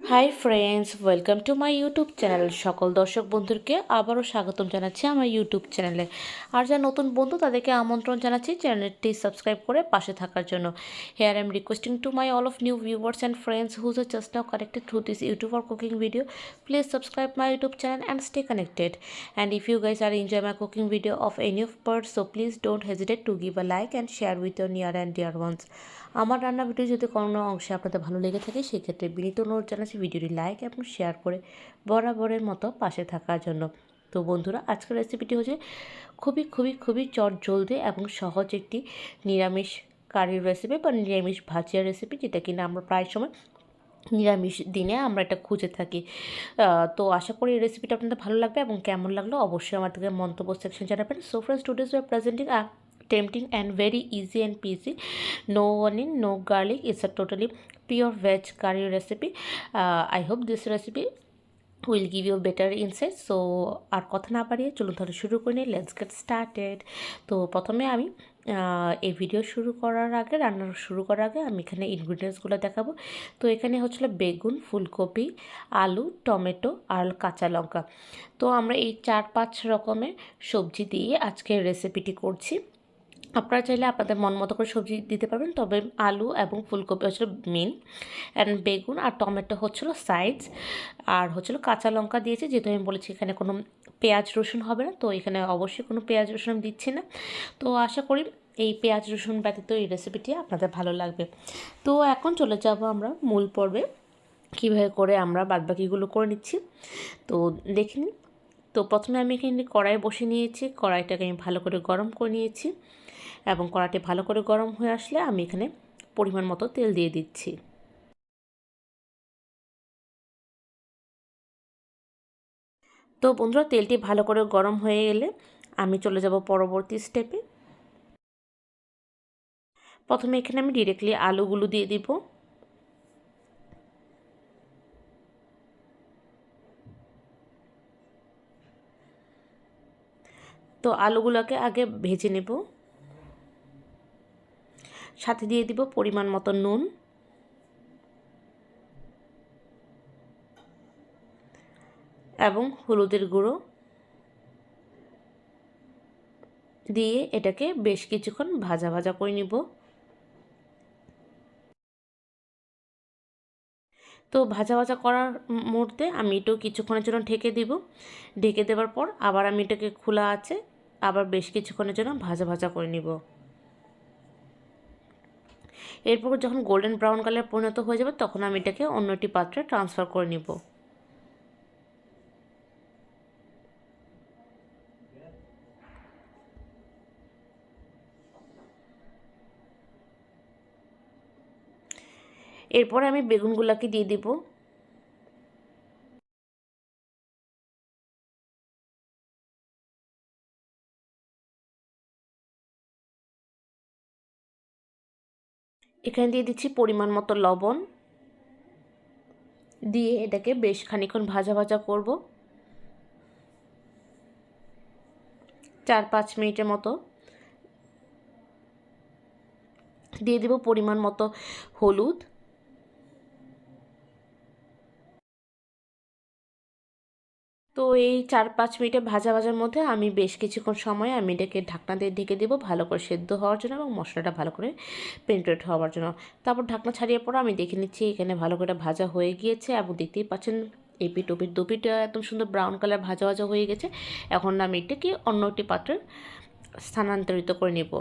Hi friends, welcome to my YouTube channel. সকল দর্শক বন্ধুকে আবারও স্বাগতম জানাচ্ছি আমার ইউটিউব চ্যানেলে। আর যারা নতুন বন্ধু তাদেরকে আমন্ত্রণ জানাচ্ছি চ্যানেলটি সাবস্ক্রাইব করে পাশে থাকার জন্য। Here I am requesting to my all of new viewers and friends whose are just now connected through this YouTube or cooking video. Please subscribe my YouTube channel and stay connected. And if you guys are enjoy my cooking video of any of parts, so please don't hesitate to give a like and share with your near and dear ones. আমার রান্না video যদি কোনো অংশে আপনাদের ভালো লেগে থাকে সেক্ষেত্রে বিনীত অনুরোধ জানাচ্ছি ভিডিওটি লাইক এবং শেয়ার করে বরাবরের মতো পাশে থাকার জন্য। তো বন্ধুরা, আজকের রেসিপিটি হচ্ছে খুবই চটজলদি এবং সহজ একটি নিরামিষ কারির রেসিপি বা নিরামিষ ভাজিয়ার রেসিপি, যেটা কিনা আমরা প্রায় সময় নিরামিষ দিনে আমরা এটা খুঁজে থাকি। তো আশা করি এই রেসিপিটা আপনাদের ভালো লাগবে এবং কেমন লাগলো অবশ্যই আমাদেরকে মন্তব্য সেকশন জানাবেন। So friends, today's we are presenting tempting and very easy and peasy, no onion, no garlic. It's a totally pure veg curry recipe. I hope this recipe will give you better insight. So আর কথা না বাড়িয়ে চলুন তাহলে শুরু করে নিই। Let's get started. তো প্রথমে আমি এই ভিডিও রান্না শুরু করার আগে আমি এখানে ইনগ্রিডিয়েন্টসগুলো দেখাবো। তো এখানে হচ্ছিল বেগুন, ফুলকপি, আলু, টমেটো আর কাঁচা লঙ্কা। তো আমরা এই 4-5 রকমের সবজি দিয়ে আজকে রেসিপিটি করছি। আপনারা চাইলে আপনাদের মন মতো করে সবজি দিতে পারবেন, তবে আলু এবং ফুলকপি হচ্ছিল মেন, অ্যান্ড বেগুন আর টমেটো হচ্ছিল সাইডস, আর হচ্ছিল কাঁচা লঙ্কা দিয়েছি। যেহেতু আমি বলেছি এখানে কোনো পেঁয়াজ রসুন হবে না, তো এখানে অবশ্যই কোনো পেঁয়াজ রসুন আমি দিচ্ছি না। তো আশা করি এই পেঁয়াজ রসুন ব্যতীত এই রেসিপিটি আপনাদের ভালো লাগবে। তো এখন চলে যাব আমরা মূল পর্বে, কীভাবে করে আমরা বাদবাকিগুলো করে নিচ্ছি। তো দেখে নিন। তো প্রথমে আমি এখানে কড়াই বসে নিয়েছি, কড়াইটাকে আমি ভালো করে গরম করে নিয়েছি এবং কড়াইটি ভালো করে গরম হয়ে আসলে আমি এখানে পরিমাণ মতো তেল দিয়ে দিচ্ছি। তো বন্ধুরা, তেলটি ভালো করে গরম হয়ে গেলে আমি চলে যাব পরবর্তী স্টেপে। প্রথমে এখানে আমি ডিরেক্টলি আলুগুলো দিয়ে দিব। তো আলুগুলোকে আগে ভেজে নেব, সাথে দিয়ে দিব পরিমাণ মতো নুন এবং হলুদের গুঁড়ো দিয়ে এটাকে বেশ কিছুক্ষণ ভাজা করে নিব। তো ভাজা করার মুহূর্তে আমি একটু কিছুক্ষণের জন্য ঢেকে দিব। ঢেকে দেওয়ার পর আবার আমি এটাকে খোলা আছে আবার বেশ কিছুক্ষণের জন্য ভাজা করে নিব। এরপর যখন গোল্ডেন ব্রাউন কালার পরিণত হয়ে যাবে তখন আমি এটাকে অন্য একটি পাত্রে ট্রান্সফার করে নিব। এরপরে আমি বেগুনগুলোকে দিয়ে দিব। এখানে দিয়ে দিচ্ছি পরিমাণ মতো লবণ, দিয়ে এটাকে বেশ খানিকক্ষণ ভাজা করব, 4-5 মিনিটের মতো। দিয়ে দেব পরিমাণ মতো হলুদ, তো এই 4-5 মিনিটে ভাজার মধ্যে আমি বেশ কিছুক্ষণ সময় আমি এটাকে ঢাকনা দিয়ে ঢেকে দেবো ভালো করে সেদ্ধ হওয়ার জন্য এবং মশলাটা ভালো করে পেনিট্রেট হওয়ার জন্য। তারপর ঢাকনা ছাড়িয়ে পর আমি দেখে নিচ্ছি এখানে ভালো করে ভাজা হয়ে গিয়েছে এবং দেখতেই পাচ্ছেন এপিট ওপিট দুপিট একদম সুন্দর ব্রাউন কালার ভাজা হয়ে গেছে। এখন আমি এটাকে অন্য একটি পাত্রে স্থানান্তরিত করে নেব।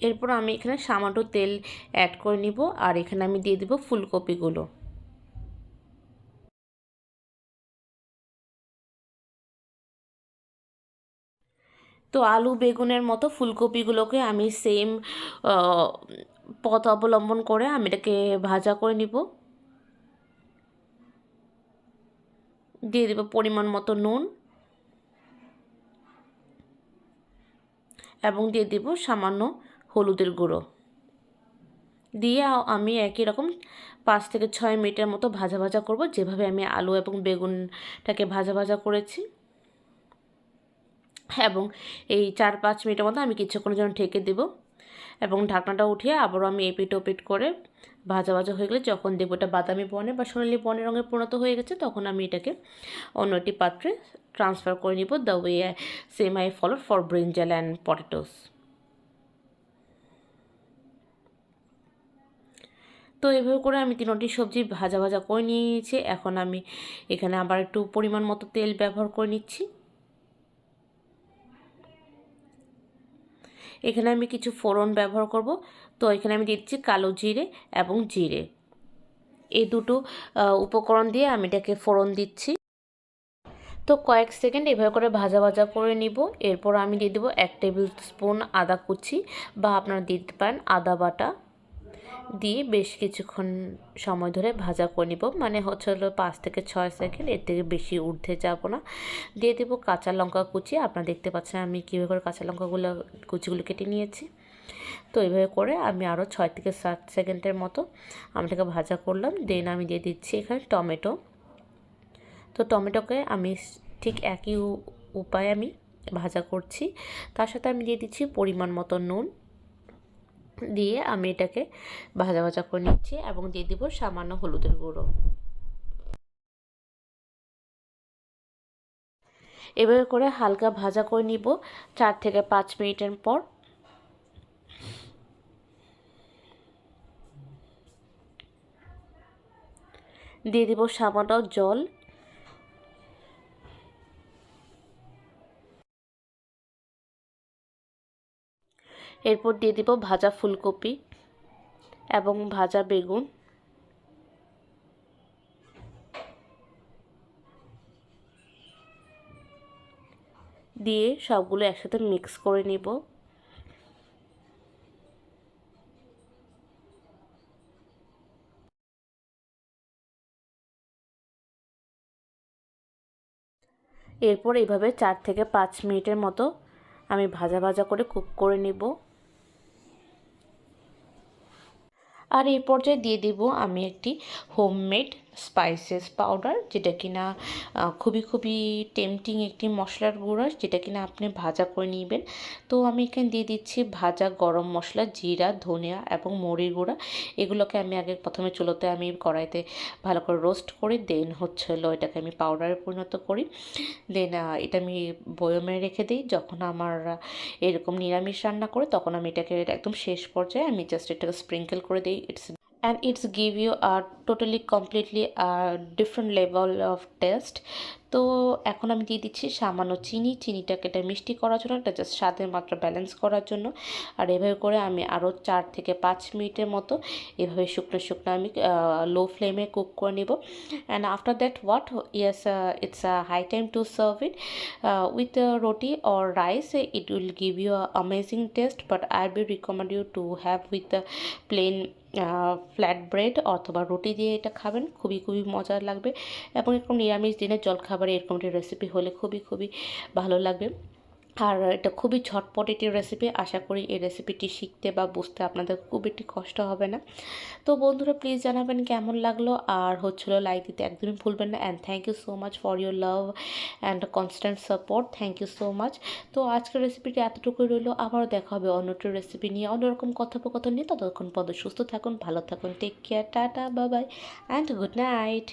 এরপর আমি এখানে সামান্য তেল অ্যাড করে নিব আর এখানে আমি দিয়ে দিব ফুলকপিগুলো। তো আলু বেগুনের মতো ফুলকপিগুলোকে আমি সেম পথ অবলম্বন করে আমি এটাকে ভাজা করে নিব। দিয়ে দেব পরিমাণ মতো নুন এবং দিয়ে দেব সামান্য হলুদের গুঁড়ো, দিয়ে আমি একই রকম 5-6 মিনিটের মতো ভাজা করব, যেভাবে আমি আলু এবং বেগুনটাকে ভাজা করেছি। এবং এই 4-5 মিনিটের মতো আমি কিছুক্ষণের জন্য ঢেকে দেব এবং ঢাকনাটা উঠিয়ে আবারও আমি এপিট ওপিট করে ভাজা ভাজা হয়ে গেলে যখন দেখবো এটা বাদামি বর্ণের বা সোনালি বর্ণের রঙে পরিণত হয়ে গেছে তখন আমি এটাকে অন্য একটি পাত্রে ট্রান্সফার করে নিব। The way same I follow for brinjal and potatoes. তো এভাবে করে আমি তিনটি সবজি ভাজা ভাজা করে নিয়ে নিয়েছি। এখন আমি এখানে আবার একটু পরিমাণ মতো তেল ব্যবহার করে নিচ্ছি। এখানে আমি কিছু ফোড়ন ব্যবহার করব। তো এখানে আমি দিচ্ছি কালো জিরে এবং জিরে, এই দুটো উপকরণ দিয়ে আমি এটাকে ফোড়ন দিচ্ছি। তো কয়েক সেকেন্ড এভাবে করে ভাজা ভাজা করে নিব। এরপর আমি দিয়ে দেবো 1 টেবিল স্পুন আদা কুচি বা আপনারা দিতে পারেন আদা বাটা, দিয়ে বেশ কিছুক্ষণ সময় ধরে ভাজা করে নিব, মানে হচ্ছে হলো 5 থেকে 6 সেকেন্ড, এর থেকে বেশি ঊর্ধ্বে যাব না। দিয়ে দেব কাঁচা লঙ্কা কুচি। আপনারা দেখতে পাচ্ছেন আমি কীভাবে করে কাঁচা লঙ্কাগুলো কুচিগুলো কেটে নিয়েছি। তো এইভাবে করে আমি আরও 6 থেকে 7 সেকেন্ডের মতো আমি এটাকে ভাজা করলাম। দেন আমি দিয়ে দিচ্ছি এখানে টমেটো। তো টমেটোকে আমি ঠিক একই উপায়ে আমি ভাজা করছি। তার সাথে আমি দিয়ে দিচ্ছি পরিমাণ মতো নুন, দিয়ে আমি এটাকে ভাজা ভাজা করে নিচ্ছি এবং দিয়ে দিব সামান্য হলুদের গুঁড়ো। এভাবে করে হালকা ভাজা করে নিব 4 থেকে 5 মিনিটের পর। দিয়ে দিব সামান্য জল। এরপর দিয়ে দিব ভাজা ফুলকপি এবং ভাজা বেগুন। দিয়ে সবগুলো একসাথে মিক্স করে নিব। এরপর এইভাবে 4 থেকে 5 মিনিটের মতো আমি ভাজা ভাজা করে কুক করে নিব। আর এই পর্যায়ে দিয়ে দিব আমি একটি হোমমেড স্পাইসেস পাউডার, যেটা কিনা খুবই টেম্পটিং একটি মশলার গুঁড়া, যেটা কিনা আপনি ভাজা করে নেবেন। তো আমি এখানে দিয়ে দিচ্ছি ভাজা গরম মশলা, জিরা, ধনিয়া এবং মরির গুঁড়া। এগুলোকে আমি আগে প্রথমে চুলোতে আমি কড়াইতে ভালো করে রোস্ট করি, দেন হলো এটাকে আমি পাউডারে পরিণত করি। দেন এটা আমি বয়মে রেখে দিই। যখন আমার এরকম নিরামিষ রান্না করে তখন আমি এটাকে একদম শেষ পর্যায়ে আমি জাস্ট এটাকে স্প্রিঙ্কেল করে দিই। It's give you a totally completely different level of taste. তো এখন আমি দিয়ে দিচ্ছি সামান্য চিনিটাকে এটা মিষ্টি করার জন্য, এটা জাস্ট স্বাদের মাত্রা ব্যালেন্স করার জন্য। আর এভাবে করে আমি আরও 4 থেকে 5 মিনিটের মতো এভাবে শুকনো আমি লো ফ্লেমে কুক করে নেব। And after that what, yes, it's high time to serve it with roti or rice. It will give you amazing taste, but I will recommend you to have with plain flat bread অথবা রুটি দিয়ে এটা খাবেন, খুবই মজার লাগবে। এবং এরকম নিরামিষ দিনের জলখাবারে এরকম একটি রেসিপি হলে খুবই ভালো লাগবে। আর এটা খুবই ঝটপট একটি রেসিপি। আশা করি এই রেসিপিটি শিখতে বা বুঝতে আপনাদের খুব একটি কষ্ট হবে না। তো বন্ধুরা প্লিজ জানাবেন কেমন লাগলো, আর হচ্ছিলো লাইক দিতে একদমই ভুলবেন না। And thank you so much for your love and constant support. Thank you so much. তো আজকের রেসিপিটি এতটুকুই রইলো, আবারও দেখা হবে অন্য একটি রেসিপি নিয়ে, অন্যরকম কথোপকথন নিয়ে। ততক্ষণ পর্যন্ত সুস্থ থাকুন, ভালো থাকুন, take care, tata, bye bye and good night.